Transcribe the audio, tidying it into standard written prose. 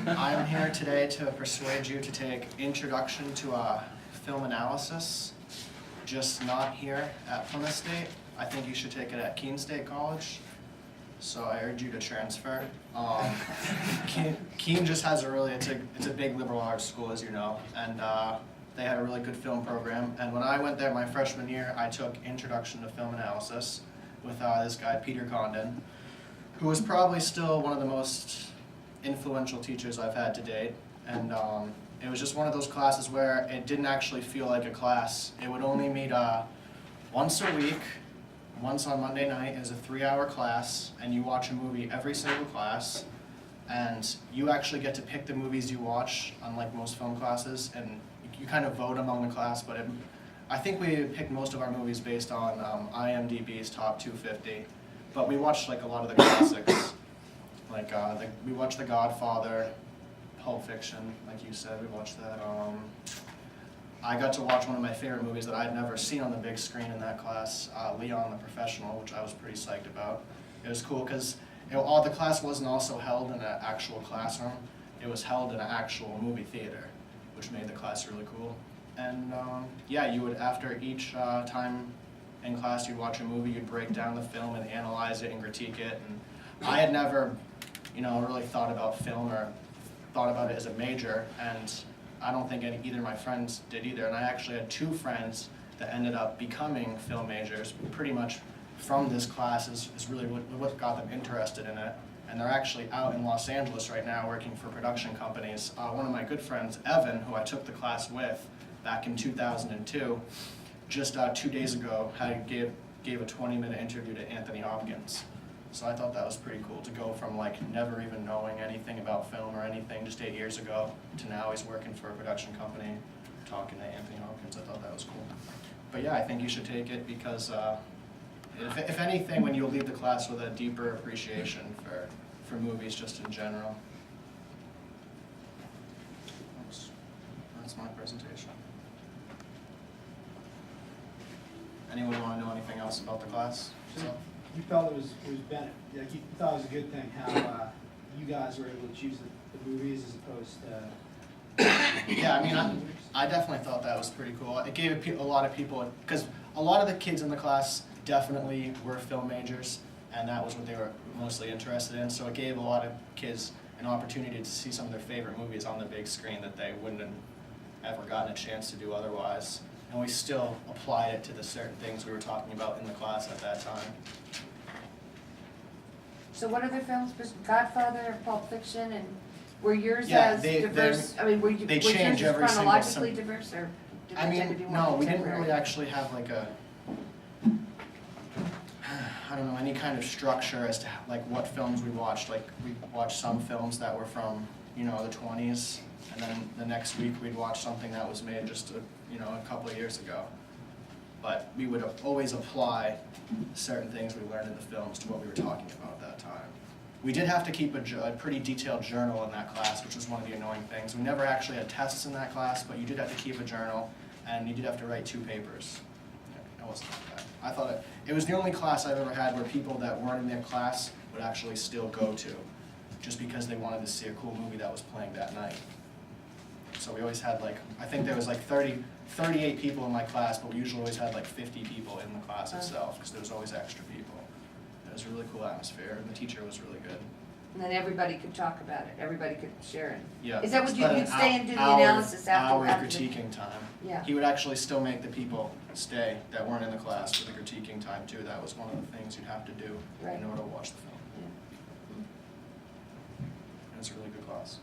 I'm here today to persuade you to take Introduction to Film Analysis, just not here at Plymouth State. I think you should take it at Keene State College, so I urge you to transfer. Keene just has it's a big liberal arts school, as you know, and they had a really good film program. And when I went there my freshman year, I took Introduction to Film Analysis with this guy, Peter Condon, who was probably still one of the most influential teachers I've had to date. And it was just one of those classes where it didn't actually feel like a class. It would only meet once a week, once on Monday night. It was a 3-hour class, and you watch a movie every single class. And you actually get to pick the movies you watch, unlike most film classes, and you kind of vote among the class, but I think we picked most of our movies based on IMDb's top 250. But we watched like a lot of the classics. Like, we watched The Godfather, Pulp Fiction, like you said, we watched that. I got to watch one of my favorite movies that I'd never seen on the big screen in that class, Leon the Professional, which I was pretty psyched about. It was cool because the class wasn't also held in an actual classroom, it was held in an actual movie theater, which made the class really cool. And yeah, you would, after each time in class you'd watch a movie, you'd break down the film and analyze it and critique it. And I had never really thought about film or thought about it as a major, and I don't think either of my friends did either. And I actually had 2 friends that ended up becoming film majors pretty much from this class is really what got them interested in it. And they're actually out in Los Angeles right now working for production companies. One of my good friends, Evan, who I took the class with back in 2002, just 2 days ago gave a 20-minute interview to Anthony Hopkins. So I thought that was pretty cool to go from like never even knowing anything about film or anything just 8 years ago to now he's working for a production company talking to Anthony Hopkins. I thought that was cool. But yeah, I think you should take it because if anything, when you'll leave the class with a deeper appreciation for movies just in general. That's my presentation. Anyone want to know anything else about the class? So, you felt it was benefit, like you thought it was a good thing how you guys were able to choose the movies as opposed to. Yeah, I mean, I definitely thought that was pretty cool. It gave a lot of people, because a lot of the kids in the class definitely were film majors, and that was what they were mostly interested in. So it gave a lot of kids an opportunity to see some of their favorite movies on the big screen that they wouldn't have ever gotten a chance to do otherwise. And we still applied it to the certain things we were talking about in the class at that time. So what other films, Godfather, Pulp Fiction, and were yours diverse? I mean, were yours chronologically diverse, or did they tend to be more no, we didn't contemporary? really actually have like I don't know, any kind of structure as to like what films we watched. Like we watched some films that were from the 20s, and then the next week we'd watch something that was made just a couple of years ago. But we would always apply certain things we learned in the films to what we were talking about at that time. We did have to keep a pretty detailed journal in that class, which was one of the annoying things. We never actually had tests in that class, but you did have to keep a journal, and you did have to write 2 papers. It wasn't that bad. I thought it was the only class I've ever had where people that weren't in their class would actually still go to, just because they wanted to see a cool movie that was playing that night. So we always had I think there was 38 people in my class, but we usually always had 50 people in the class itself, because there was always extra people. It was a really cool atmosphere, and the teacher was really good. And then everybody could talk about it, everybody could share it. Yeah. Is that what you'd stay and do the analysis after? Hour critiquing time. Yeah. He would actually still make the people stay that weren't in the class for the critiquing time too. That was one of the things you'd have to do in order to watch the film. Yeah. It was a really good class.